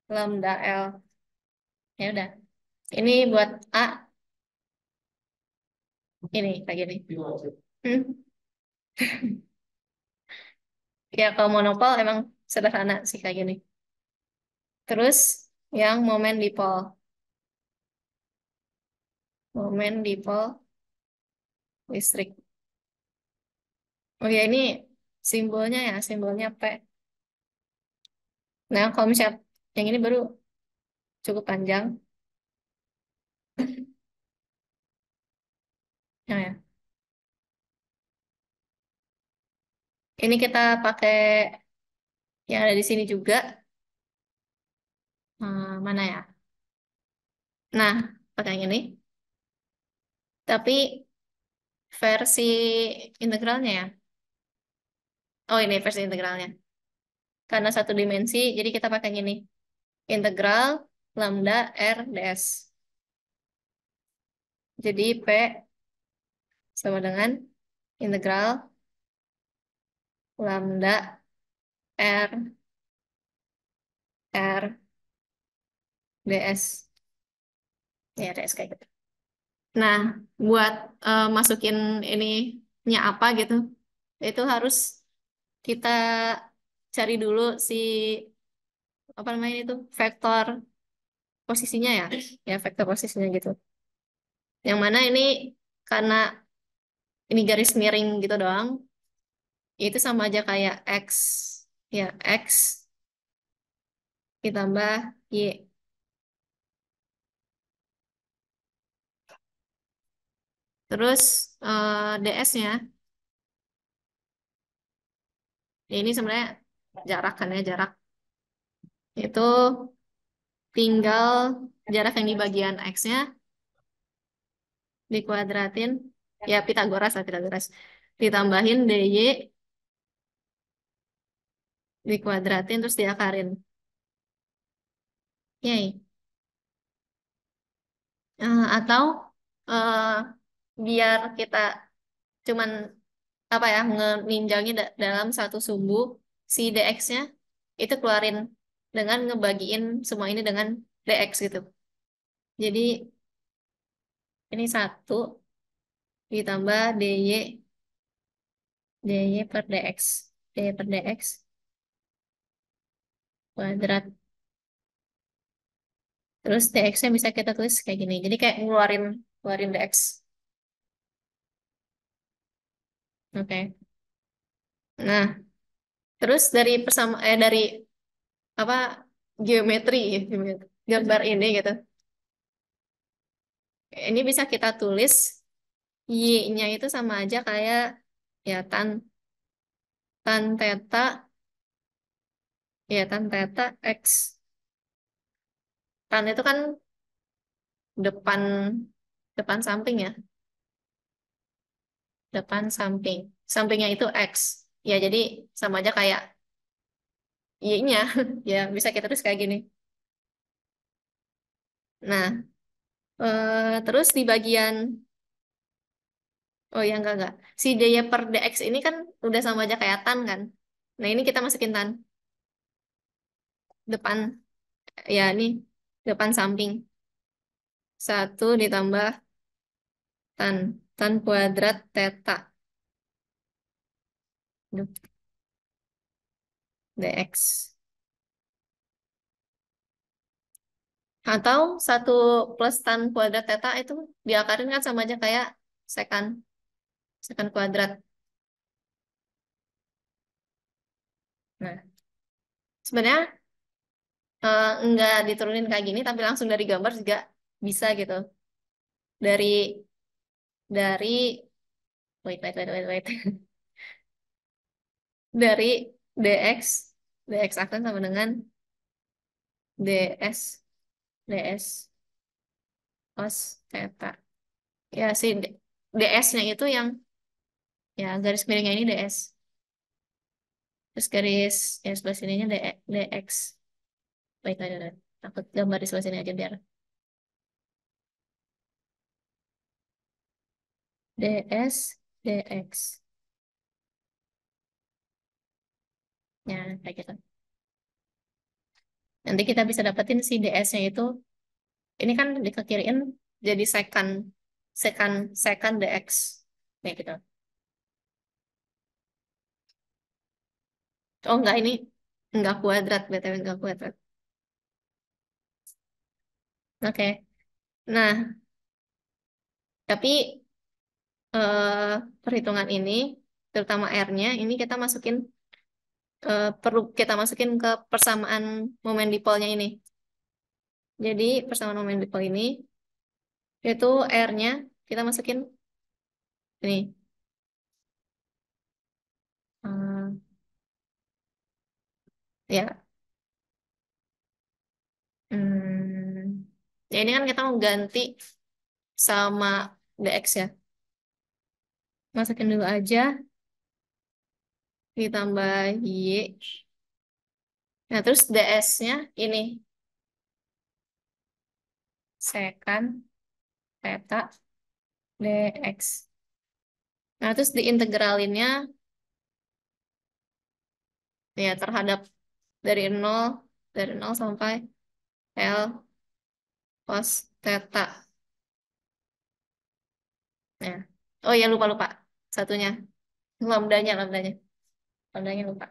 lambda L. Ya udah. Ini buat A, ini kayak gini. Hmm. Ya kalau monopol emang sederhana sih kayak gini. Terus yang momen dipol. Momen dipol listrik. Oh ya ini simbolnya P. Nah kalau misalnya yang ini baru cukup panjang. Ya. Ini kita pakai yang ada di sini juga. Mana ya? Nah, pakai yang ini. Tapi versi integralnya ya. Oh ini versi integralnya. Karena satu dimensi, jadi kita pakai yang ini. Integral lambda R ds. Jadi P sama dengan integral lambda R R ds. Ya ds kayak gitu. Nah, buat masukin ininya apa gitu, itu harus kita cari dulu si apa namanya itu vektor posisinya ya vektor posisinya gitu. Yang mana ini karena ini garis miring gitu doang, itu sama aja kayak x ya x ditambah y. Terus ds-nya ini sebenarnya jarak kan ya jarak itu tinggal jarak yang di bagian x-nya dikuadratin ya Pitagoras lah Pitagoras ditambahin dy dikuadratin terus diakarin. Yay. Atau eh, biar kita cuman apa ya ninjaunya dalam satu sumbu si dx-nya itu keluarin dengan ngebagiin semua ini dengan dx gitu. Jadi ini satu ditambah dy per dx dy per dx kuadrat. Terus dx-nya bisa kita tulis kayak gini. Jadi kayak ngeluarin ngeluarin dx. Oke. Nah, terus dari apa geometri gambar ini gitu. Ini bisa kita tulis Y-nya itu sama aja kayak ya tan theta tan theta X. Tan itu kan depan depan samping ya, depan samping. Sampingnya itu X. Ya jadi sama aja kayak Y-nya. Ya bisa kita tulis kayak gini. Nah, terus di bagian oh ya enggak. Si dy per dx ini kan udah sama aja kayak tan kan. Nah, ini kita masukin tan depan ya ini depan samping. Satu ditambah tan tan kuadrat theta dx. Atau satu plus tan kuadrat theta itu diakarin kan sama aja kayak sekan sekan kuadrat. Nah, sebenarnya enggak diturunin kayak gini, tapi langsung dari gambar juga bisa gitu. Dari wait. Dari dx dx akan sama dengan ds cos theta. Ya si ds-nya itu yang ya garis miringnya ini ds. Terus garis yang sebelah sininya dx. Wait. Aku gambar di sebelah sini aja biar ds dx. Ya kayak gitu. Nanti kita bisa dapetin si ds-nya itu. Ini kan dikekiriin jadi secant secant dx. Kayak gitu. Oh enggak, ini enggak kuadrat, BTW enggak kuadrat. Oke. Nah, tapi perhitungan ini, terutama R-nya, ini kita masukin perlu kita masukin ke persamaan momen dipolnya ini. Jadi persamaan momen dipol ini yaitu R-nya kita masukin ini. Eh, ya, ya ini kan kita mau ganti sama dx ya. Masukin dulu aja ditambah y. Nah, terus ds-nya ini secant theta dx. Nah, terus diintegralinnya ya terhadap dari nol sampai L cos theta. Ya. Oh ya lupa satunya lambdanya lambdanya lupa.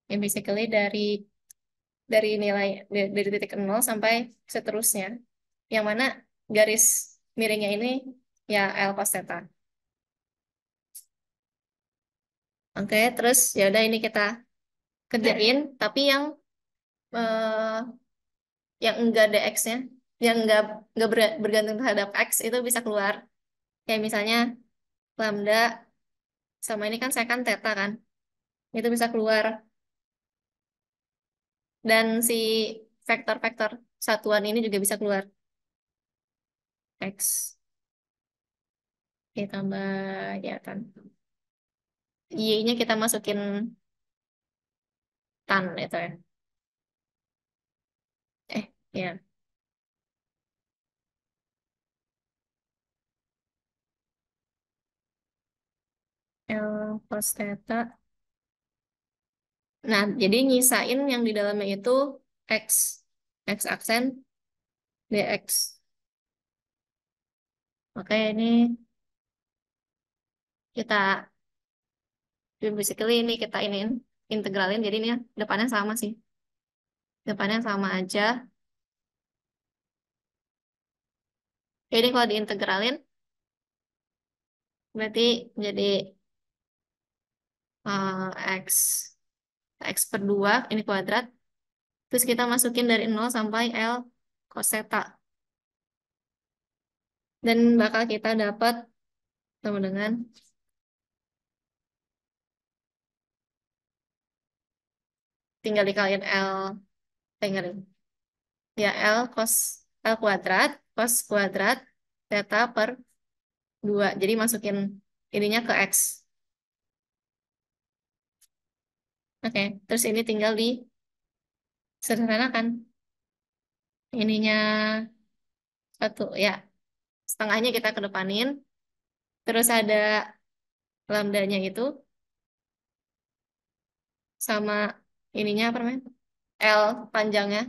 Yang basically dari nilai dari titik nol sampai seterusnya. Yang mana garis miringnya ini ya L cos theta. Oke, terus ya udah ini kita kerjain, tapi eh, yang enggak dx-nya, yang enggak bergantung terhadap x itu bisa keluar. Kayak misalnya lambda sama ini kan secant theta kan, itu bisa keluar. Dan si vektor-vektor satuan ini juga bisa keluar. X ditambah ya tan. Y-nya kita masukin tan itu ya. Ya. L cos theta. Nah, jadi nyisain yang di dalamnya itu X. X aksen dx. Oke, ini kita basically ini kita iniin integralin jadi ini ya, depannya sama sih. Depannya sama aja. Jadi kalau diintegralin berarti jadi eh, X X per 2 ini kuadrat. Terus kita masukin dari nol sampai L cos theta. Dan bakal kita dapat sama dengan, tinggal dikaliin L, tinggalin. Ya, L kuadrat, cos kuadrat, theta per 2. Jadi masukin ininya ke X. Oke, terus ini tinggal disederhanakan. Ininya satu, ya. Setengahnya kita kedepanin. Terus ada lambdanya itu sama ininya apa namanya? L panjangnya.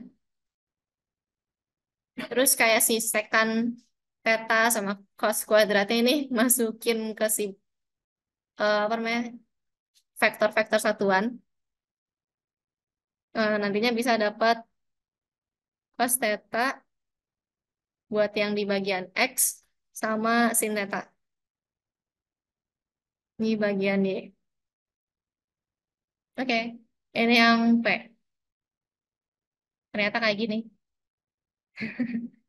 Terus kayak si sekan theta sama cos kuadratnya ini masukin ke si apa namanya? Vektor-vektor satuan. Nantinya bisa dapat cos theta buat yang di bagian X sama sin theta. Ini bagian Y. Oke, ini yang P. Ternyata kayak gini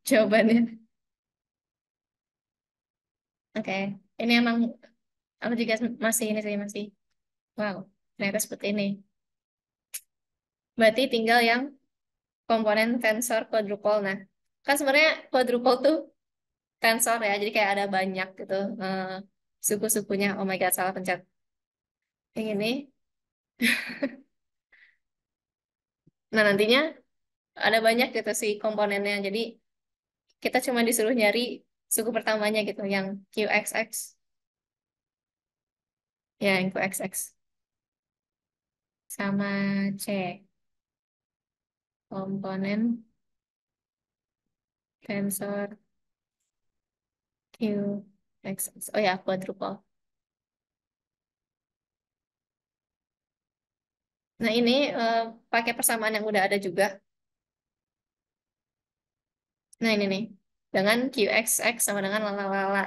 jawabannya. Oke, ini emang aku juga masih ini sih masih. Wow, ternyata seperti ini. Berarti tinggal yang komponen tensor quadruple. Nah, kan sebenarnya quadruple tuh tensor ya, jadi kayak ada banyak gitu suku-sukunya. Oh my God, salah pencet. Yang ini. Nah, nantinya ada banyak gitu sih komponennya. Jadi kita cuma disuruh nyari suku pertamanya gitu, yang QXX. Ya, yang QXX. Sama C. Komponen tensor QXX. Oh ya, quadruple. Nah, ini pakai persamaan yang udah ada juga. Nah, ini nih. Dengan QXX sama dengan lalalala.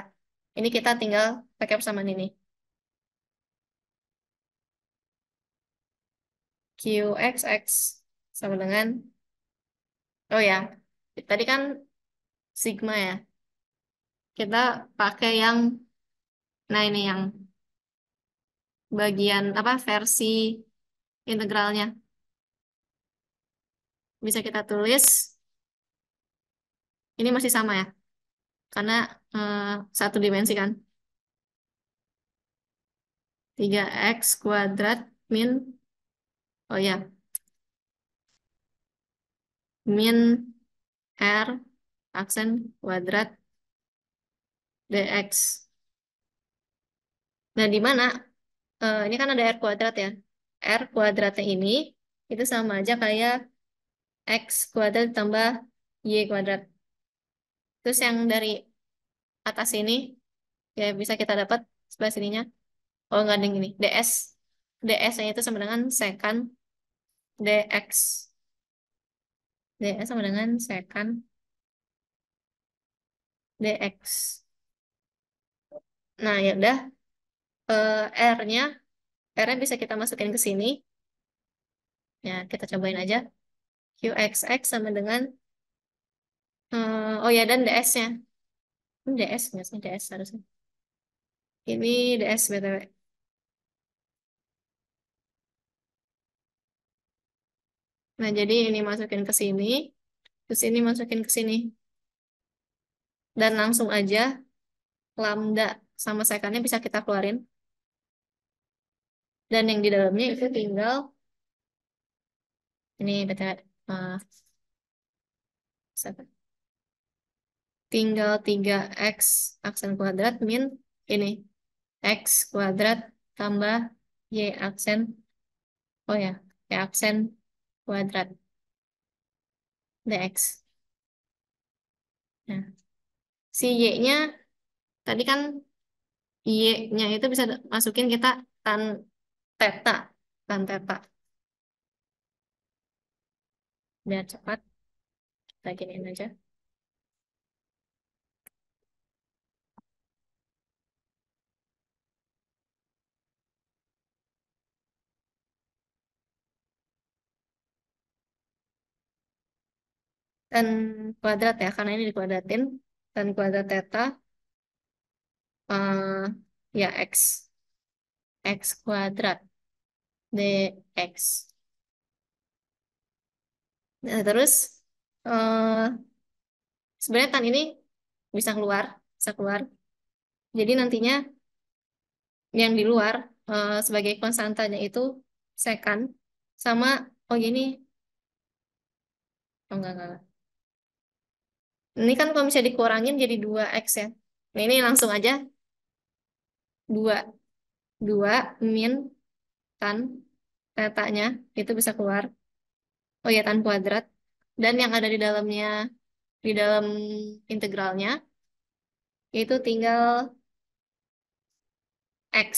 Ini kita tinggal pakai persamaan ini. QXX sama dengan, oh ya, tadi kan sigma ya. Kita pakai yang, nah ini yang bagian apa versi integralnya. Bisa kita tulis, ini masih sama ya, karena eh, satu dimensi kan. 3x kuadrat min, oh ya, min r aksen kuadrat dx. Nah, di mana ini kan ada r kuadrat ya. R kuadratnya ini itu sama aja kayak x kuadrat tambah y kuadrat. Terus yang dari atas ini ya bisa kita dapat sebelah sininya. Oh, nggak ada yang gini. ds. ds-nya itu sama dengan secant dx. ds sama dengan secant dx. Nah, ya udah. R-nya, R-nya bisa kita masukin ke sini. Ya, kita cobain aja. QXX sama dengan, oh ya, dan ds-nya. Ini ds, nggak sih? ds harusnya. Ini ds, BTW. Nah, jadi ini masukin ke sini, terus ini masukin ke sini. Dan langsung aja, lambda sama sekannya bisa kita keluarin. Dan yang di dalamnya itu tinggal, ini BTW, siapa? Tinggal 3x aksen kuadrat min ini. X kuadrat tambah Y aksen, oh ya, Y aksen kuadrat dx. Nah, si Y-nya tadi kan Y-nya itu bisa masukin kita tan teta, tan teta. Biar cepat, kita giniin aja. Tan kuadrat ya, karena ini dikuadratin. Tan kuadrat teta Ya, X kuadrat DX. Nah, terus eh sebenarnya tan ini bisa keluar, bisa keluar. Jadi nantinya yang di luar sebagai konstantanya itu secant sama oh gini, oh enggak. Ini kan kalau misalnya dikurangin jadi 2X ya. Nah, ini langsung aja 2 2 min tan tetanya itu bisa keluar. Oh ya, tan kuadrat. Dan yang ada di dalam integralnya itu tinggal X.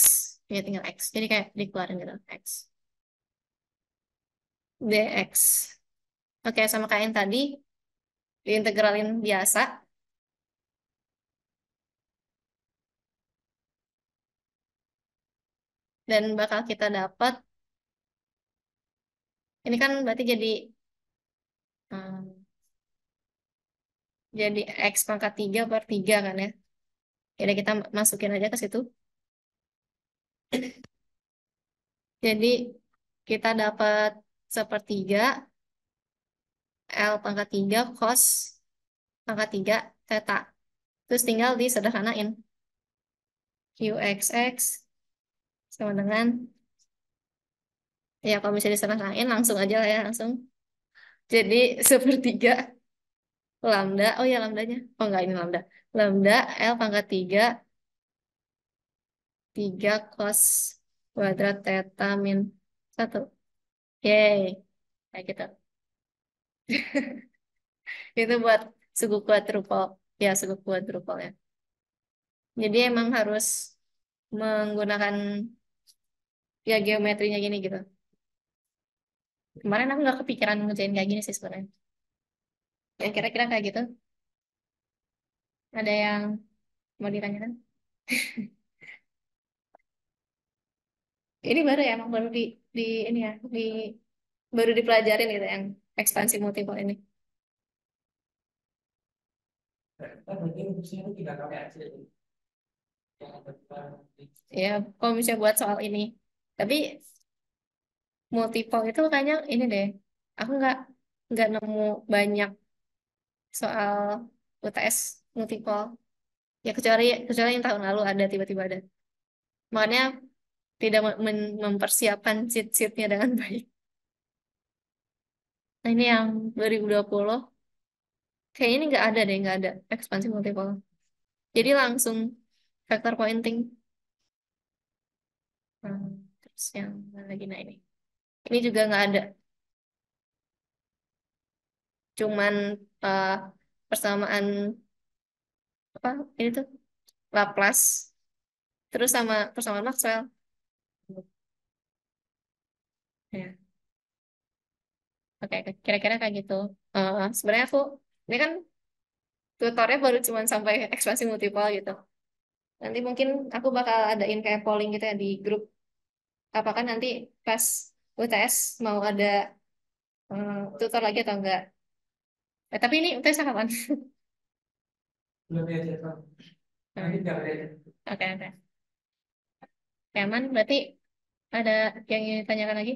Ya, tinggal X. Jadi kayak dikeluarin gitu, X. DX. Oke, sama kayak yang tadi, diintegralin biasa. Dan bakal kita dapat, ini kan berarti hmm, jadi X pangkat 3 per 3 kan ya. Jadi kita masukin aja ke situ. Jadi kita dapat sepertiga L pangkat 3 cos pangkat 3 theta. Terus tinggal disederhanain. QXX sama dengan, ya kalau misalnya disederhanain langsung aja lah ya, langsung. Jadi sepertiga lambda, oh ya lambdanya. Oh enggak, ini lambda. Lambda L pangkat 3 3 cos kuadrat theta min 1. Yeay, kayak gitu. Itu buat suku quadruple. Ya, suku quadruple ya. Jadi emang harus menggunakan ya geometrinya gini gitu. Kemarin aku nggak kepikiran ngerjain kayak gini sih sebenarnya. Ya kira-kira kayak gitu. Ada yang mau ditanyakan? Ini baru ya, emang baru di ini ya, baru dipelajarin gitu yang ekspansi multiple ini. Kita berarti rumusnya itu 3 kali aja. Jangan Ya, kalau misalnya buat soal ini. Tapi multiple itu kayaknya ini deh. Aku nggak nemu banyak soal UTS multiple. Ya kecuali kecuali yang tahun lalu ada tiba-tiba ada. Makanya tidak mempersiapkan cheat-sheetnya dengan baik. Nah ini yang 2020 kayaknya ini nggak ada deh, nggak ada ekspansi multiple. Jadi langsung vector pointing. Hmm, terus yang mana lagi nah ini. Ini juga nggak ada. Cuman eh, persamaan apa ini tuh Laplace terus sama persamaan Maxwell. Ya, oke, oke. Kira-kira kayak gitu. Sebenarnya aku ini kan tutornya baru cuman sampai ekspansi multiple gitu. Nanti mungkin aku bakal adain kayak polling gitu ya di grup. Apakah nanti pas UTS mau ada tutor lagi atau enggak? Tapi ini UTS kapan? belum ya jadwal. Nanti Hmm, nggak ada. oke, oke. Aman, berarti ada yang ingin ditanyakan lagi?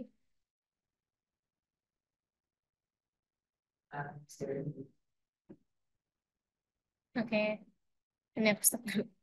Nah, Oke, ini aku stop dulu.